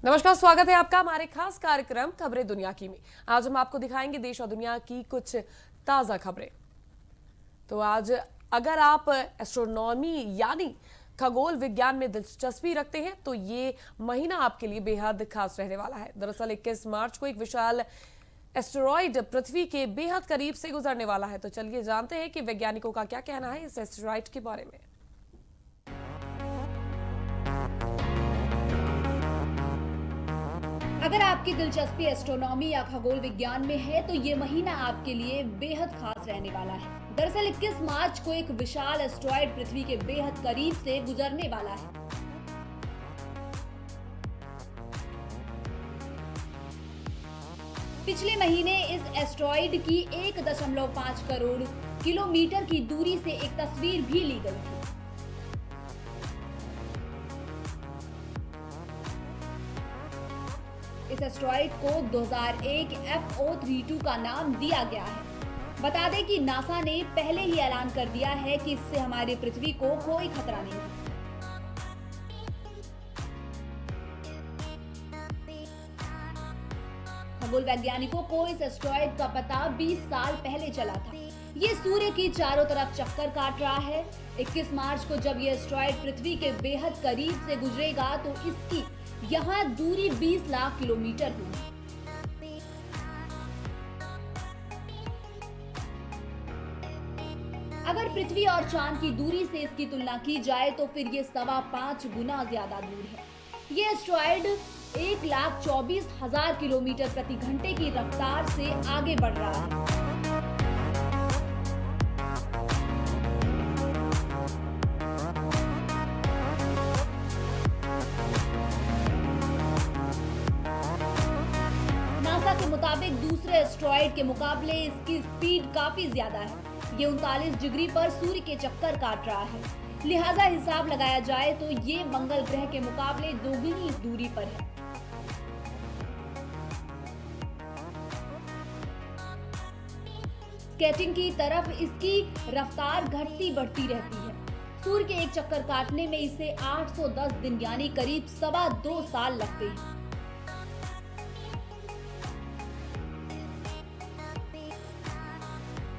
नमस्कार, स्वागत है आपका हमारे खास कार्यक्रम खबरें दुनिया की में। आज हम आपको दिखाएंगे देश और दुनिया की कुछ ताजा खबरें। तो आज अगर आप एस्ट्रोनॉमी यानी खगोल विज्ञान में दिलचस्पी रखते हैं तो ये महीना आपके लिए बेहद खास रहने वाला है। दरअसल 21 मार्च को एक विशाल एस्टेरॉइड पृथ्वी के बेहद करीब से गुजरने वाला है। तो चलिए जानते हैं कि वैज्ञानिकों का क्या कहना है इस एस्टेरॉइड के बारे में। अगर आपकी दिलचस्पी एस्ट्रोनॉमी या खगोल विज्ञान में है तो ये महीना आपके लिए बेहद खास रहने वाला है। दरअसल 21 मार्च को एक विशाल एस्टेरॉइड पृथ्वी के बेहद करीब से गुजरने वाला है। पिछले महीने इस एस्टेरॉइड की 1.5 करोड़ किलोमीटर की दूरी से एक तस्वीर भी ली गई थी। इस एस्टेरॉइड को 2001 FO32 का नाम दिया गया है। बता दें कि नासा ने पहले ही ऐलान कर दिया है कि इससे हमारी पृथ्वी को कोई खतरा नहीं है। खगोल वैज्ञानिकों को इस एस्टेरॉइड का पता 20 साल पहले चला था। ये सूर्य की चारों तरफ चक्कर काट रहा है। 21 मार्च को जब ये एस्टेरॉइड पृथ्वी के बेहद करीब से गुजरेगा तो इसकी यहाँ दूरी 20 लाख किलोमीटर होगी। अगर पृथ्वी और चांद की दूरी से इसकी तुलना की जाए तो फिर ये 5.25 गुना ज्यादा दूर है। ये एस्टेरॉइड 1,24,000 किलोमीटर प्रति घंटे की रफ्तार से आगे बढ़ रहा है। नासा के मुताबिक दूसरे एस्टेरॉइड के मुकाबले इसकी स्पीड काफी ज्यादा है। ये 39 डिग्री पर सूर्य के चक्कर काट रहा है। लिहाजा हिसाब लगाया जाए तो ये मंगल ग्रह के मुकाबले दोगुनी दूरी पर है। स्केटिंग की तरफ इसकी रफ्तार घटती बढ़ती रहती है। सूर्य के एक चक्कर काटने में इसे 810 दिन यानी करीब 2.25 साल लगते हैं।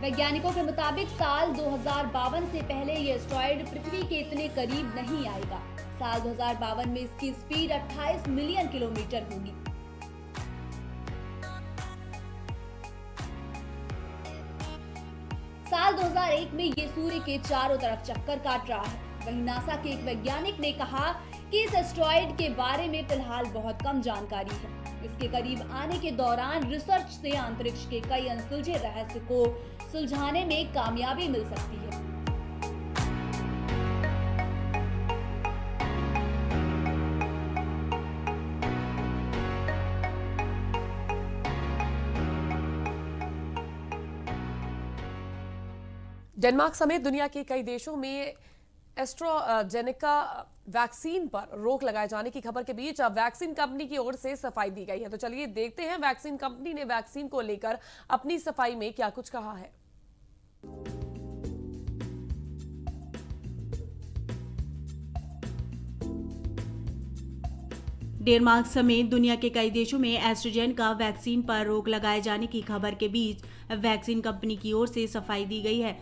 वैज्ञानिकों के मुताबिक साल 2052 से पहले ये एस्टेरॉइड पृथ्वी के इतने करीब नहीं आएगा। साल 2052 में इसकी स्पीड 28 मिलियन किलोमीटर होगी। साल 2001 में ये सूर्य के चारों तरफ चक्कर काट रहा है। वहीं नासा के एक वैज्ञानिक ने कहा कि इस एस्टेरॉइड के बारे में फिलहाल बहुत कम जानकारी है। इसके करीब आने के दौरान रिसर्च से अंतरिक्ष के कई अनसुलझे रहस्य को सुलझाने में कामयाबी मिल सकती है। डेनमार्क समेत दुनिया के कई देशों में एस्ट्राजेनेका वैक्सीन पर रोक लगाए जाने की खबर के बीच अब वैक्सीन कंपनी की ओर से सफाई दी गई है। तो चलिए देखते हैं वैक्सीन कंपनी ने वैक्सीन को लेकर अपनी सफाई में क्या कुछ कहा है। डेनमार्क समेत दुनिया के कई देशों में एस्ट्राजेनेका वैक्सीन पर रोक लगाए जाने की खबर के बीच वैक्सीन कंपनी की ओर से सफाई दी गई है।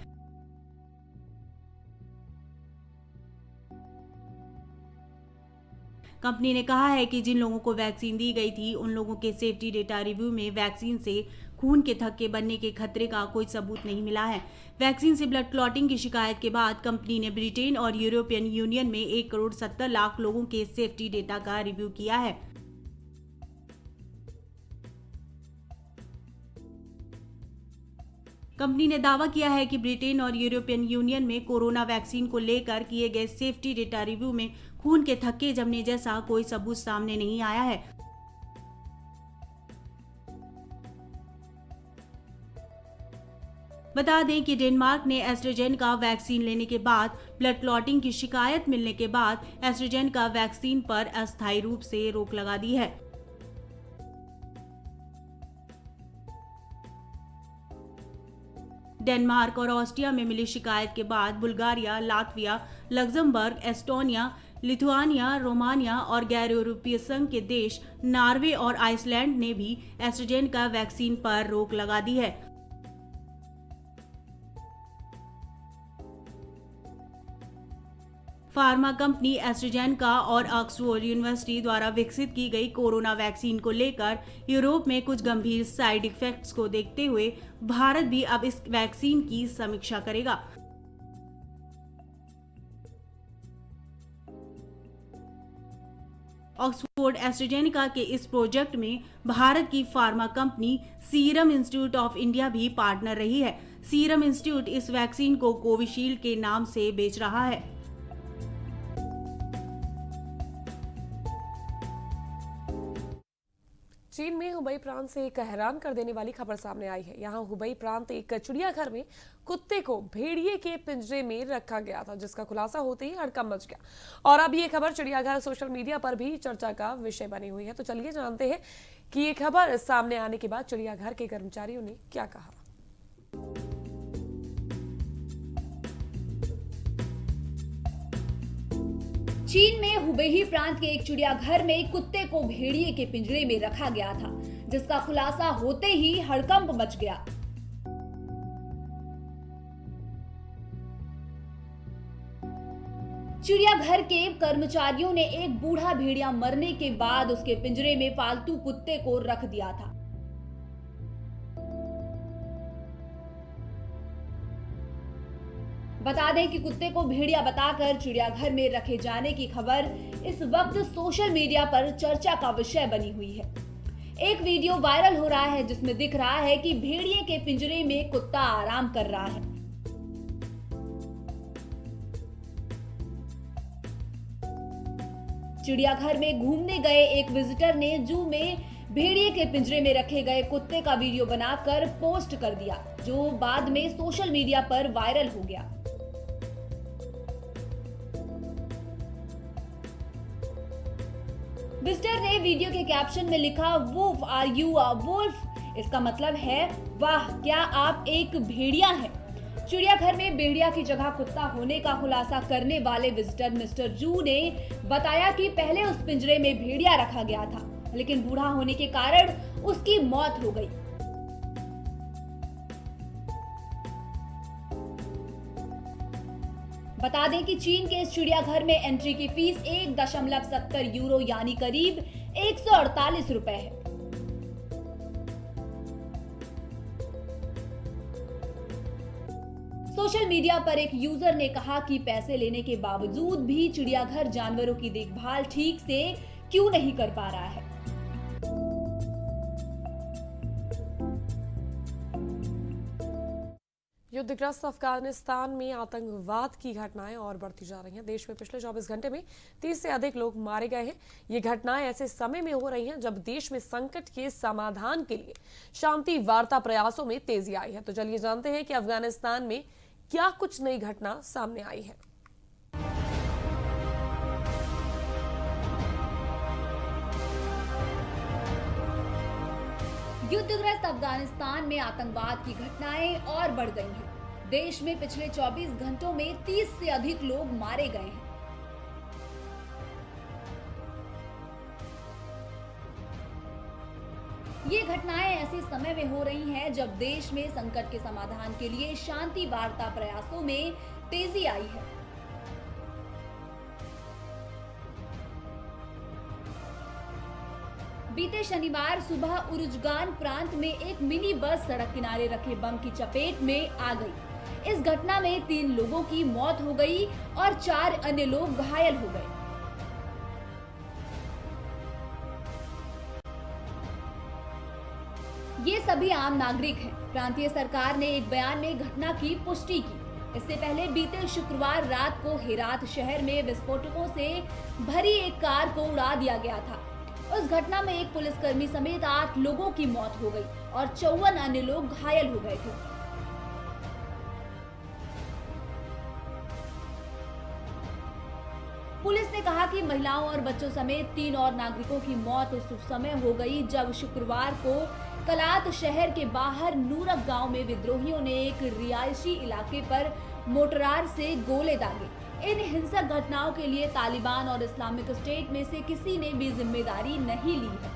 कंपनी ने कहा है कि जिन लोगों को वैक्सीन दी गई थी उन लोगों के सेफ्टी डेटा रिव्यू में वैक्सीन से खून के थक्के बनने के खतरे का कोई सबूत नहीं मिला है। वैक्सीन से ब्लड क्लॉटिंग की शिकायत के बाद कंपनी ने ब्रिटेन और यूरोपियन यूनियन में 1,70,00,000 लोगों के सेफ्टी डेटा का रिव्यू किया है। कंपनी ने दावा किया है कि ब्रिटेन और यूरोपियन यूनियन में कोरोना वैक्सीन को लेकर किए गए सेफ्टी डेटा रिव्यू में खून के थक्के जमने जैसा कोई सबूत सामने नहीं आया है। बता दें कि डेनमार्क ने एस्ट्राजेनेका वैक्सीन लेने के बाद ब्लड क्लॉटिंग की शिकायत मिलने के बाद एस्ट्राजेनेका वैक्सीन पर अस्थायी रूप से रोक लगा दी है। डेनमार्क और ऑस्ट्रिया में मिली शिकायत के बाद Bulgaria, Latvia, Luxembourg, Estonia, Lithuania, Romania और गैर यूरोपीय संघ के देश नॉर्वे और आइसलैंड ने भी एस्ट्राजेनेका वैक्सीन पर रोक लगा दी है। फार्मा कंपनी एस्ट्राजेनेका और ऑक्सफोर्ड यूनिवर्सिटी द्वारा विकसित की गई कोरोना वैक्सीन को लेकर यूरोप में कुछ गंभीर साइड इफेक्ट्स को देखते हुए भारत भी अब इस वैक्सीन की समीक्षा करेगा। ऑक्सफोर्ड एस्ट्राजेनेका के इस प्रोजेक्ट में भारत की pharma company serum institute of India भी पार्टनर रही है। सीरम इंस्टीट्यूट इस वैक्सीन को कोविशील्ड के नाम से बेच रहा है। चीन में हुबई प्रांत से एक हैरान कर देने वाली खबर सामने आई है। यहाँ हुबई प्रांत एक चिड़ियाघर में कुत्ते को भेड़िए के पिंजरे में रखा गया था, जिसका खुलासा होते ही हड़कंप मच गया और अब ये खबर चिड़ियाघर सोशल मीडिया पर भी चर्चा का विषय बनी हुई है। तो चलिए जानते हैं कि ये खबर सामने आने के बाद चिड़ियाघर के कर्मचारियों ने क्या कहा। चीन में हुबेई प्रांत के एक चिड़ियाघर में कुत्ते को भेड़िए के पिंजरे में रखा गया था, जिसका खुलासा होते ही हड़कंप मच गया। चिड़ियाघर के कर्मचारियों ने एक बूढ़ा भेड़िया मरने के बाद उसके पिंजरे में पालतू कुत्ते को रख दिया था। बता दें कि कुत्ते को भेड़िया बताकर चिड़ियाघर में रखे जाने की खबर इस वक्त सोशल मीडिया पर चर्चा का विषय बनी हुई है। एक वीडियो वायरल हो रहा है जिसमें दिख रहा है कि भेड़िए के पिंजरे में कुत्ता आराम कर रहा है। चिड़ियाघर में घूमने गए एक विजिटर ने जू में भेड़िए के पिंजरे में रखे गए कुत्ते का वीडियो बनाकर पोस्ट कर दिया, जो बाद में सोशल मीडिया पर वायरल हो गया। विजिटर ने वीडियो के कैप्शन में लिखा, wolf are you a wolf? इसका मतलब है, वाह क्या आप एक भेड़िया हैं। चिड़ियाघर में भेड़िया की जगह कुत्ता होने का खुलासा करने वाले विजिटर मिस्टर जू ने बताया कि पहले उस पिंजरे में भेड़िया रखा गया था, लेकिन बूढ़ा होने के कारण उसकी मौत हो गई। बता दें कि चीन के इस चिड़ियाघर में एंट्री की फीस 1.70 यूरो यानी करीब 148 रुपए है। सोशल मीडिया पर एक यूजर ने कहा कि पैसे लेने के बावजूद भी चिड़ियाघर जानवरों की देखभाल ठीक से क्यों नहीं कर पा रहा है। युद्धग्रस्त अफगानिस्तान में आतंकवाद की घटनाएं और बढ़ती जा रही हैं। देश में पिछले 24 घंटे में 30 से अधिक लोग मारे गए हैं। ये घटनाएं ऐसे समय में हो रही हैं जब देश में संकट के समाधान के लिए शांति वार्ता प्रयासों में तेजी आई है। तो चलिए जानते हैं कि अफगानिस्तान में क्या कुछ नई घटना सामने आई है। युद्धग्रस्त अफगानिस्तान में आतंकवाद की घटनाएं और बढ़ गई हैं। देश में पिछले 24 घंटों में 30 से अधिक लोग मारे गए हैं। ये घटनाएं ऐसे समय में हो रही हैं जब देश में संकट के समाधान के लिए शांति वार्ता प्रयासों में तेजी आई है। बीते शनिवार सुबह उरुजगान प्रांत में एक मिनी बस सड़क किनारे रखे बम की चपेट में आ गई। इस घटना में 3 लोगों की मौत हो गई और 4 अन्य लोग घायल हो गए। ये सभी आम नागरिक हैं। प्रांतीय सरकार ने एक बयान में घटना की पुष्टि की। इससे पहले बीते शुक्रवार रात को हेरात शहर में विस्फोटकों से भरी एक कार को उड़ा दिया गया था। उस घटना में एक पुलिसकर्मी समेत 8 लोगों की मौत हो गई और 54 अन्य लोग घायल हो गए थे। पुलिस ने कहा कि महिलाओं और बच्चों समेत 3 और नागरिकों की मौत उस समय हो गई जब शुक्रवार को कलात शहर के बाहर नूरक गांव में विद्रोहियों ने एक रिहायशी इलाके पर मोटरार से गोले दागे। इन हिंसक घटनाओं के लिए तालिबान और इस्लामिक स्टेट में से किसी ने भी जिम्मेदारी नहीं ली है।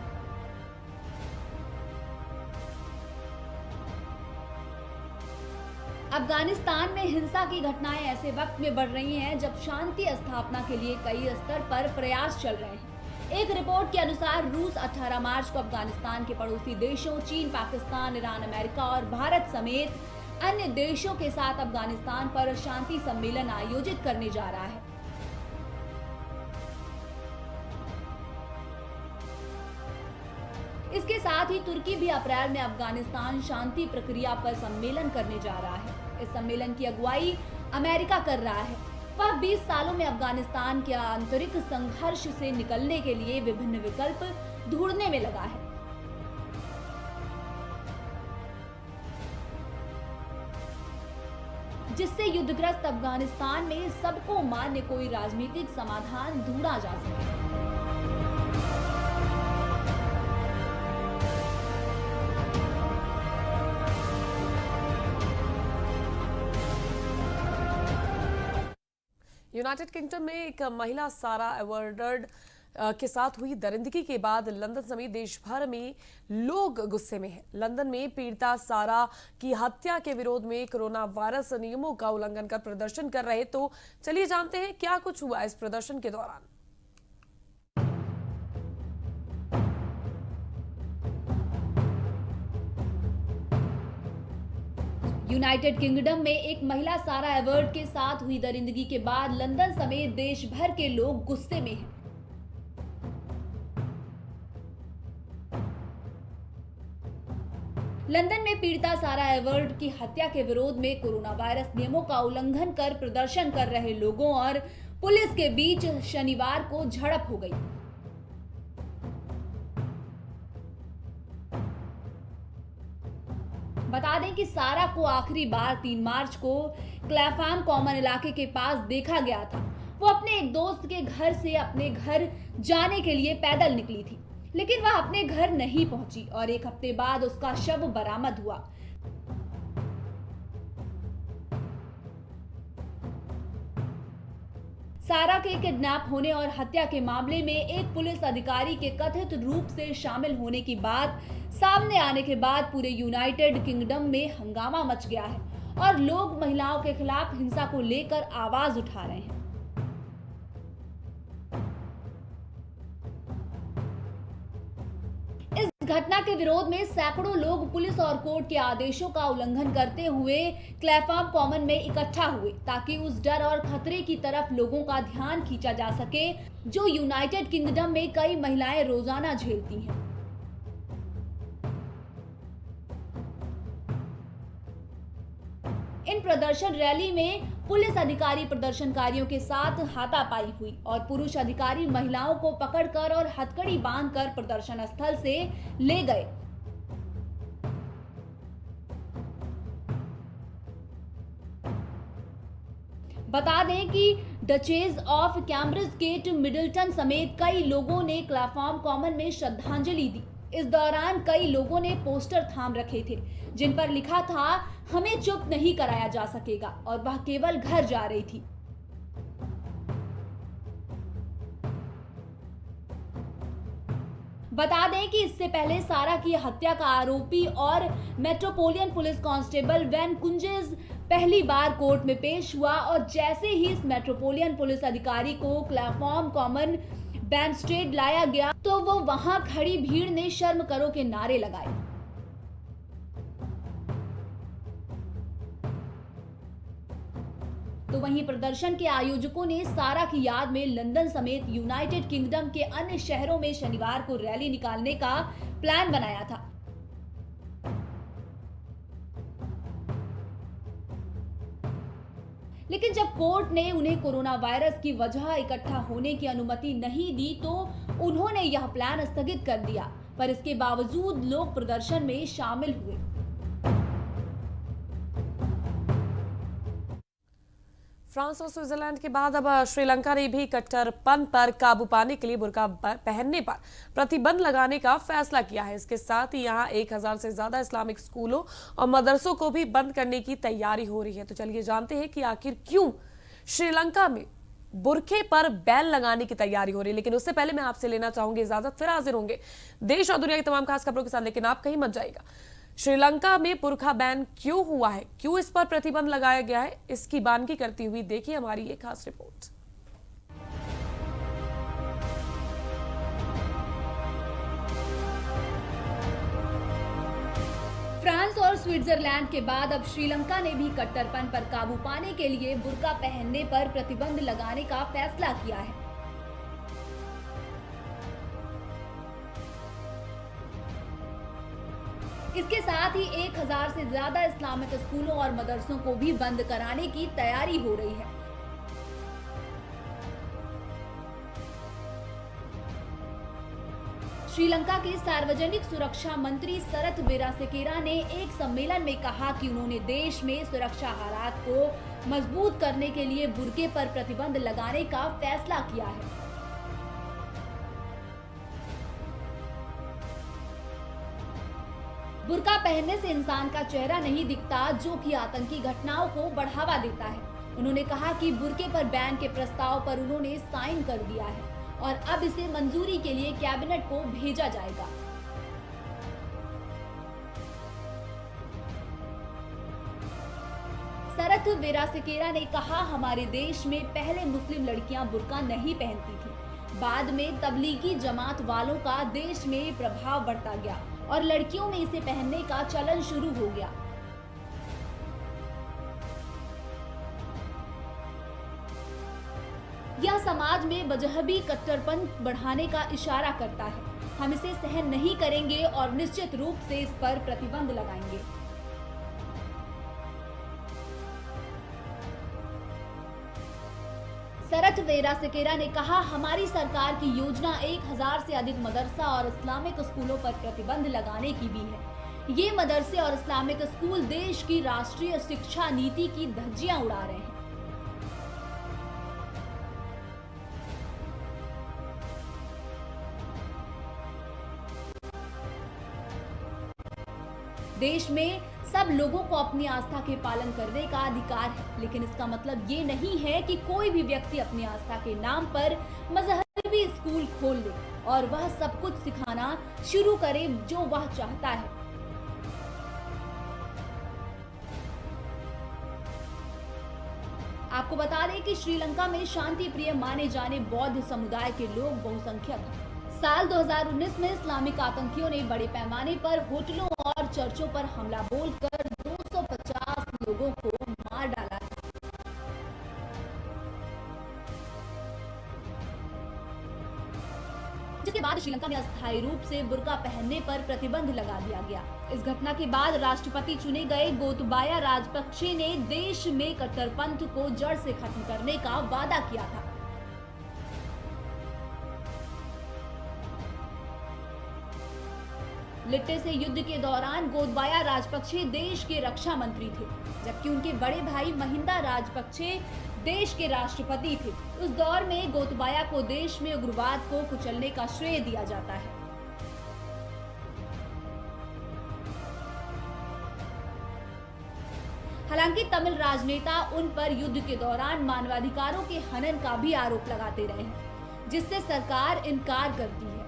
अफगानिस्तान में हिंसा की घटनाएं ऐसे वक्त में बढ़ रही हैं जब शांति स्थापना के लिए कई स्तर पर प्रयास चल रहे हैं। एक रिपोर्ट के अनुसार रूस 18 मार्च को अफगानिस्तान के पड़ोसी देशों चीन, पाकिस्तान, ईरान, अमेरिका और भारत समेत अन्य देशों के साथ अफगानिस्तान पर शांति सम्मेलन आयोजित करने जा रहा है। इसके साथ ही तुर्की भी अप्रैल में अफगानिस्तान शांति प्रक्रिया पर सम्मेलन करने जा रहा है। इस सम्मेलन की अगुवाई अमेरिका कर रहा है। वह 20 सालों में अफगानिस्तान के आंतरिक संघर्ष से निकलने के लिए विभिन्न विकल्प ढूंढने में लगा है। जिससे युद्धग्रस्त अफगानिस्तान में सबको मान्य कोई राजनीतिक समाधान ढूंढा जा सके। यूनाइटेड किंगडम में एक महिला सारा एवर्डर्ड के साथ हुई दरिंदगी के बाद लंदन समेत देश भर में लोग गुस्से में हैं। लंदन में पीड़िता सारा की हत्या के विरोध में कोरोना वायरस नियमों का उल्लंघन कर प्रदर्शन कर रहे। तो चलिए जानते हैं क्या कुछ हुआ इस प्रदर्शन के दौरान। यूनाइटेड किंगडम में एक महिला सारा एवर्ड के साथ हुई दरिंदगी के बाद लंदन समेत देश भर के लोग गुस्से में हैं। लंदन में पीड़िता सारा एवर्ड की हत्या के विरोध में कोरोना वायरस नियमों का उल्लंघन कर प्रदर्शन कर रहे लोगों और पुलिस के बीच शनिवार को झड़प हो गई। बता दें कि सारा को आखिरी बार 3 मार्च को क्लैफाम कॉमन इलाके के पास देखा गया था। वो अपने एक दोस्त के घर से अपने घर जाने के लिए पैदल निकली थी, लेकिन वह अपने घर नहीं पहुंची और 1 हफ्ते बाद उसका शव बरामद हुआ। सारा के किडनैप होने और हत्या के मामले में एक पुलिस अधिकारी के कथित रूप से शामिल होने की बात सामने आने के बाद पूरे यूनाइटेड किंगडम में हंगामा मच गया है और लोग महिलाओं के खिलाफ हिंसा को लेकर आवाज उठा रहे हैं। इस घटना के विरोध में सैकड़ों लोग पुलिस और कोर्ट के आदेशों का उल्लंघन करते हुए क्लैफाम कॉमन में इकट्ठा हुए ताकि उस डर और खतरे की तरफ लोगों का ध्यान खींचा जा सके जो यूनाइटेड किंगडम में कई महिलाएं रोजाना झेलती हैं। इन प्रदर्शन रैली में पुलिस अधिकारी प्रदर्शनकारियों के साथ हाथापाई हुई और पुरुष अधिकारी महिलाओं को पकड़कर और हथकड़ी बांधकर प्रदर्शन स्थल से ले गए। बता दें कि duchess of Cambridge Kate Middleton समेत कई लोगों ने क्लैफाम कॉमन में श्रद्धांजलि दी। इस दौरान कई लोगों ने पोस्टर थाम रखे थे जिन पर लिखा था हमें चुप नहीं कराया जा सकेगा और वह केवल घर जा रही थी। बता दें कि इससे पहले सारा की हत्या का आरोपी और मेट्रोपोलियन पुलिस कांस्टेबल वैन कुंजेस पहली बार कोर्ट में पेश हुआ और जैसे ही इस मेट्रोपोलियन पुलिस अधिकारी को क्लैफाम कॉमन बैंडस्टेड लाया गया तो वो वहां खड़ी भीड़ ने शर्म करो के नारे लगाए। तो वहीं प्रदर्शन के आयोजकों ने सारा की याद में लंदन समेत यूनाइटेड किंगडम के अन्य शहरों में शनिवार को रैली निकालने का प्लान बनाया था। लेकिन जब कोर्ट ने उन्हें कोरोना वायरस की वजह इकट्ठा होने की अनुमति नहीं दी तो उन्होंने यह प्लान स्थगित कर दिया, पर इसके बावजूद लोग प्रदर्शन में शामिल हुए। फ्रांस और स्विट्जरलैंड के बाद अब श्रीलंका ने भी कट्टरपन पर काबू पाने के लिए बुर्का पहनने पर प्रतिबंध लगाने का फैसला किया है। इसके साथ ही यहां 1000 से ज्यादा इस्लामिक स्कूलों और मदरसों को भी बंद करने की तैयारी हो रही है। तो चलिए जानते हैं कि आखिर क्यों श्रीलंका में बुरखे पर बैन लगाने की तैयारी हो रही है। लेकिन उससे पहले मैं आपसे लेना चाहूंगी इजाजत, फिर हाजिर होंगे देश और दुनिया की तमाम खास खबरों के साथ, लेकिन आप कहीं मत जाइएगा। श्रीलंका में बुरखा बैन क्यों हुआ है, क्यों इस पर प्रतिबंध लगाया गया है, इसकी बानगी करती हुई देखिए हमारी ये खास रिपोर्ट। फ्रांस और स्विट्जरलैंड के बाद अब श्रीलंका ने भी कट्टरपन पर काबू पाने के लिए बुर्का पहनने पर प्रतिबंध लगाने का फैसला किया है। इसके साथ ही 1000 से ज्यादा इस्लामिक स्कूलों और मदरसों को भी बंद कराने की तैयारी हो रही है। श्रीलंका के सार्वजनिक सुरक्षा मंत्री सरथ वीरासेकेरा ने एक सम्मेलन में कहा कि उन्होंने देश में सुरक्षा हालात को मजबूत करने के लिए बुर्के पर प्रतिबंध लगाने का फैसला किया है। बुर्का पहनने से इंसान का चेहरा नहीं दिखता, जो कि आतंकी घटनाओं को बढ़ावा देता है। उन्होंने कहा कि बुर्के पर बैन के प्रस्ताव पर उन्होंने साइन कर दिया है और अब इसे मंजूरी के लिए कैबिनेट को भेजा जाएगा। सरथ वीरासेकेरा ने कहा, हमारे देश में पहले मुस्लिम लड़कियां बुर्का नहीं पहनती थी। बाद में तबलीगी जमात वालों का देश में प्रभाव बढ़ता गया और लड़कियों में इसे पहनने का चलन शुरू हो गया। यह समाज में मजहबी कट्टरपन बढ़ाने का इशारा करता है। हम इसे सहन नहीं करेंगे और निश्चित रूप से इस पर प्रतिबंध लगाएंगे। सरथ वीरासेकेरा ने कहा, हमारी सरकार की योजना 1000 से अधिक मदरसा और इस्लामिक स्कूलों पर प्रतिबंध लगाने की भी है। ये मदरसे और इस्लामिक स्कूल देश की राष्ट्रीय शिक्षा नीति की धज्जियां उड़ा रहे हैं। देश में सब लोगों को अपनी आस्था के पालन करने का अधिकार है, लेकिन इसका मतलब ये नहीं है कि कोई भी व्यक्ति अपनी आस्था के नाम पर मजहबी स्कूल खोल ले और वह सब कुछ सिखाना शुरू करे जो वह चाहता है। आपको बता दें कि श्रीलंका में शांति प्रिय माने जाने बौद्ध समुदाय के लोग बहुसंख्यक हैं। साल 2019 में इस्लामिक आतंकियों ने बड़े पैमाने पर होटलों और चर्चों पर हमला बोलकर 250 लोगों को मार डाला है। जिसके बाद श्रीलंका में अस्थायी रूप से बुर्का पहनने पर प्रतिबंध लगा दिया गया। इस घटना के बाद राष्ट्रपति चुने गए गोतबाया राजपक्षे ने देश में कट्टरपंथ को जड़ से खत्म करने का वादा किया था। लिट्टे से युद्ध के दौरान गोतबाया राजपक्षे देश के रक्षा मंत्री थे, जबकि उनके बड़े भाई महिंदा राजपक्षे देश के राष्ट्रपति थे। उस दौर में गोतबाया को देश में उग्रवाद को कुचलने का श्रेय दिया जाता है। हालांकि तमिल राजनेता उन पर युद्ध के दौरान मानवाधिकारों के हनन का भी आरोप लगाते रहे हैं, जिससे सरकार इनकार करती है।